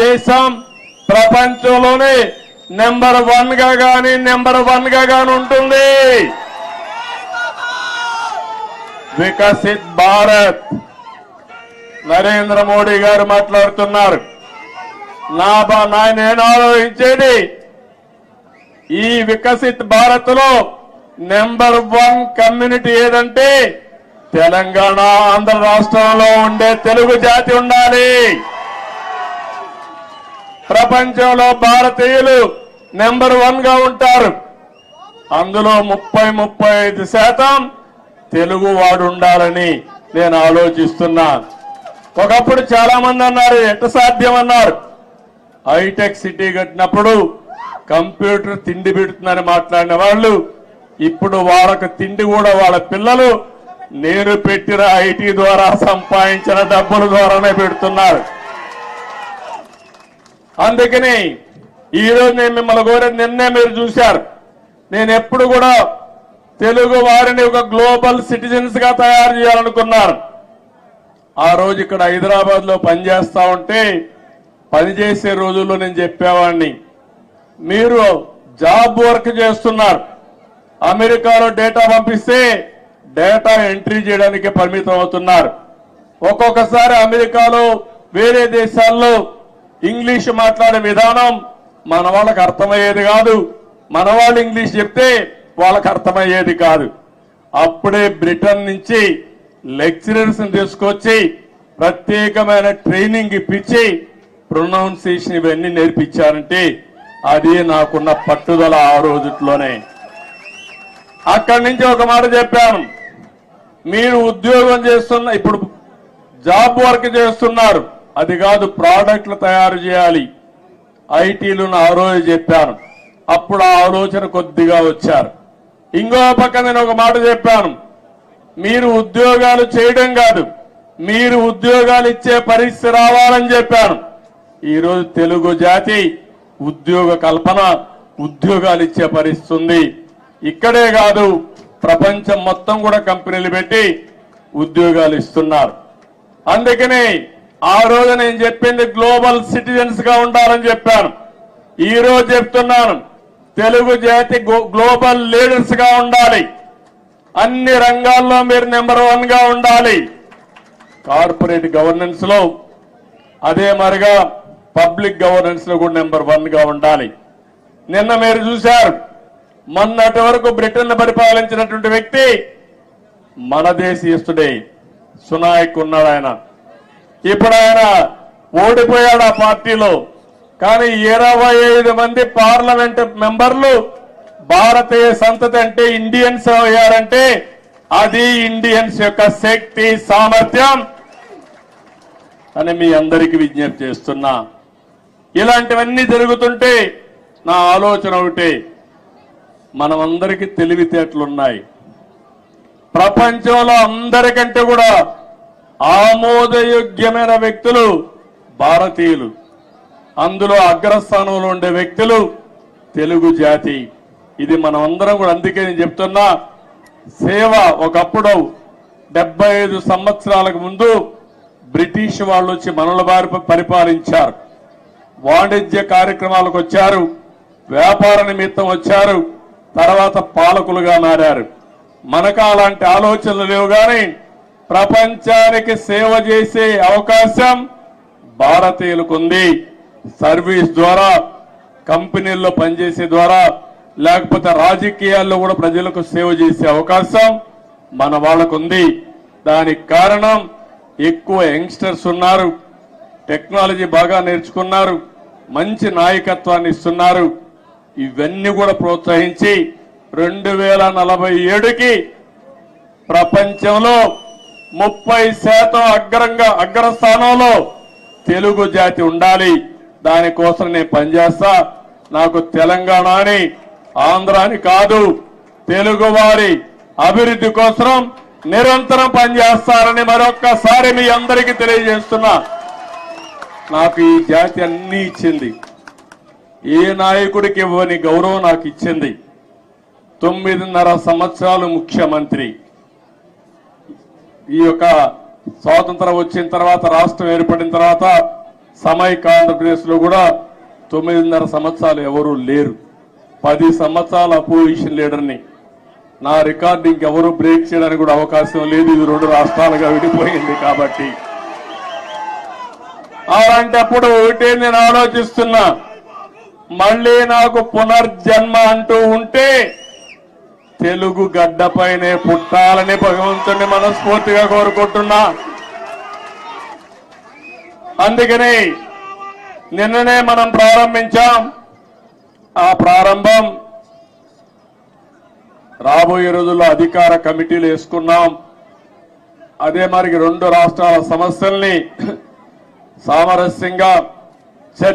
దేశం ప్రపంచంలోనే నెంబర్ 1 గా గాని నెంబర్ 1 గా గాని ఉంటుంది. వికసిత్ భారత్ నరేంద్ర మోడీ గారు మాట్లాడుతున్నారు. నేను ఆలోచించేది ఈ వికసిత్ భారత్ లో నెంబర్ 1 కమ్యూనిటీ ఏదంటే తెలంగాణ ఆంధ్ర రాష్ట్రంలో ఉండే తెలుగు జాతి ఉండాలి. ప్రపంచంలో భారతీయులు నెంబర్ 1 గా ఉంటారు. అందులో 30-35% తెలుగు వాడు ఉండాలని నేను ఆలోచిస్తున్నా. ఒకప్పుడు చాలా మంది అన్నారు ఎట్ట సాధ్యం అన్నారు. హైటెక్ సిటీ కట్టినప్పుడు కంప్యూటర్ తిండి పెడుతుందని మాట్లాడిన వాళ్ళు ఇప్పుడు వాళ్ళకి తిండి కూడా వాళ్ళ పిల్లలు నేను పెట్టిన ఐటీ ద్వారా సంపాదించిన డబ్బుల ద్వారానే పెడుతున్నారు. అందుకని ఈరోజు నేను మిమ్మల్ని కోరేది నిన్నే మీరు చూశారు. నేను ఎప్పుడు కూడా తెలుగు వారిని ఒక గ్లోబల్ సిటిజన్స్ గా తయారు చేయాలనుకున్నారు. ఆ రోజు ఇక్కడ హైదరాబాద్ లో పనిచేస్తా ఉంటే పనిచేసే రోజుల్లో నేను చెప్పేవాడిని మీరు జాబ్ వర్క్ చేస్తున్నారు. అమెరికాలో డేటా పంపిస్తే డేటా ఎంట్రీ చేయడానికి పరిమితం అవుతున్నారు. ఒక్కొక్కసారి అమెరికాలో వేరే దేశాల్లో ఇంగ్లీష్ మాట్లాడే విధానం మన వాళ్ళకి అర్థమయ్యేది కాదు. మన వాళ్ళు ఇంగ్లీష్ చెప్తే వాళ్ళకి అర్థమయ్యేది కాదు. అప్పుడే బ్రిటన్ నుంచి లెక్చరర్స్ తీసుకొచ్చి ప్రత్యేకమైన ట్రైనింగ్ ఇప్పించి ప్రొనౌన్సియేషన్ ఇవన్నీ నేర్పించారంటే అది నాకున్న పట్టుదల ఆ రోజుట్లోనే. అక్కడి నుంచి ఒక మాట చెప్పాను, మీరు ఉద్యోగం చేస్తున్న ఇప్పుడు జాబ్ వర్క్ చేస్తున్నారు, అది కాదు ప్రోడక్ట్లు తయారు చేయాలి ఐటీలు ఆ రోజు చెప్పాను. అప్పుడు ఆ ఆలోచన కొద్దిగా వచ్చారు. ఇంకో పక్క నేను ఒక మాట చెప్పాను, మీరు ఉద్యోగాలు చేయడం కాదు మీరు ఉద్యోగాలు ఇచ్చే పరిస్థితి రావాలని చెప్పాను. ఈరోజు తెలుగు జాతి ఉద్యోగ కల్పన ఉద్యోగాలు ఇచ్చే పరిస్థితి ఉంది. ఇక్కడే కాదు ప్రపంచం మొత్తం కూడా కంపెనీలు పెట్టి ఉద్యోగాలు ఇస్తున్నారు. అందుకని ఆ రోజు నేను చెప్పింది గ్లోబల్ సిటిజన్స్ గా ఉండాలని చెప్పాను. ఈ రోజు చెప్తున్నాను తెలుగు జాతి గ్లోబల్ లీడర్స్ గా ఉండాలి. అన్ని రంగాల్లో మీరు నెంబర్ 1 గా ఉండాలి. కార్పొరేట్ గవర్నెన్స్ లో అదే మరిగా పబ్లిక్ గవర్నెన్స్ లో కూడా నెంబర్ 1 గా ఉండాలి. నిన్న మీరు చూశారు మొన్నటి వరకు బ్రిటన్ పరిపాలించినటువంటి వ్యక్తి మన దేశీయుడే సునాయక్ ఉన్నాడు. ఆయన ఇప్పుడు ఆయన ఓడిపోయాడు ఆ పార్టీలో. కానీ 25 మంది పార్లమెంట్ మెంబర్లు భారతీయ సంతతి అంటే ఇండియన్స్ అయ్యారంటే అది ఇండియన్స్ యొక్క శక్తి సామర్థ్యం అని మీ అందరికీ విజ్ఞప్తి చేస్తున్నా. ఇలాంటివన్నీ జరుగుతుంటే నా ఆలోచన ఒకటే, మనమందరికీ తెలివితేటలున్నాయి. ప్రపంచంలో అందరికంటే కూడా ఆమోదయోగ్యమైన వ్యక్తులు భారతీయులు. అందులో అగ్రస్థానంలో ఉండే వ్యక్తులు తెలుగు జాతి. ఇది మనం అందరం కూడా అందుకే నేను చెప్తున్నా సేవ. ఒకప్పుడు 75 సంవత్సరాలకు ముందు బ్రిటిష్ వాళ్ళు వచ్చి మనల వారి పరిపాలించారు. వాణిజ్య కార్యక్రమాలకు వచ్చారు, వ్యాపార నిమిత్తం వచ్చారు, తర్వాత పాలకులుగా మారారు. మనకు అలాంటి ఆలోచనలు లేవు. కానీ ప్రపంచానికి సేవ చేసే అవకాశం భారతీయులకు ఉంది. సర్వీస్ ద్వారా, కంపెనీల్లో పనిచేసే ద్వారా, లేకపోతే రాజకీయాల్లో కూడా ప్రజలకు సేవ చేసే అవకాశం మన వాళ్ళకు ఉంది. దానికి కారణం ఎక్కువ యంగ్స్టర్స్ ఉన్నారు, టెక్నాలజీ బాగా నేర్చుకున్నారు, మంచి నాయకత్వాన్ని ఇస్తున్నారు. ఇవన్నీ కూడా ప్రోత్సహించి 2047కి ప్రపంచంలో 30% అగ్రస్థానంలో తెలుగు జాతి ఉండాలి. దానికోసం నేను పనిచేస్తా. నాకు తెలంగాణ అని ఆంధ్రాని కాదు, తెలుగు వారి అభివృద్ధి కోసం నిరంతరం పనిచేస్తారని మరొక్కసారి మీ అందరికీ తెలియజేస్తున్నా. నాకు ఈ జాతి అన్ని ఇచ్చింది. ఏ నాయకుడికి ఇవ్వని గౌరవం నాకు ఇచ్చింది. 9.5 సంవత్సరాలు ముఖ్యమంత్రి. ఈ యొక్క స్వాతంత్రం వచ్చిన తర్వాత, రాష్ట్రం ఏర్పడిన తర్వాత సమైక్య ఆంధ్రప్రదేశ్ లో కూడా 9.5 సంవత్సరాలు ఎవరు లేరు. 10 సంవత్సరాల అపోజిషన్ లీడర్ని. నా రికార్డు ఇంకెవరూ బ్రేక్ చేయడానికి కూడా అవకాశం లేదు. ఇది 2 రాష్ట్రాలుగా విడిపోయింది కాబట్టి. అలాంటప్పుడు ఒకటే నేను ఆలోచిస్తున్నా, మళ్ళీ నాకు పునర్జన్మ అంటూ ఉంటే తెలుగు గడ్డపైనే పుట్టాలని భగవంతుని మనస్ఫూర్తిగా కోరుకుంటున్నా. అందుకని నిన్ననే మనం ప్రారంభించాం. ఆ ప్రారంభం రాబోయే రోజుల్లో అధికార కమిటీలు వేసుకున్నాం. అదే మరి 2 రాష్ట్రాల సమస్యల్ని సామరస్యంగా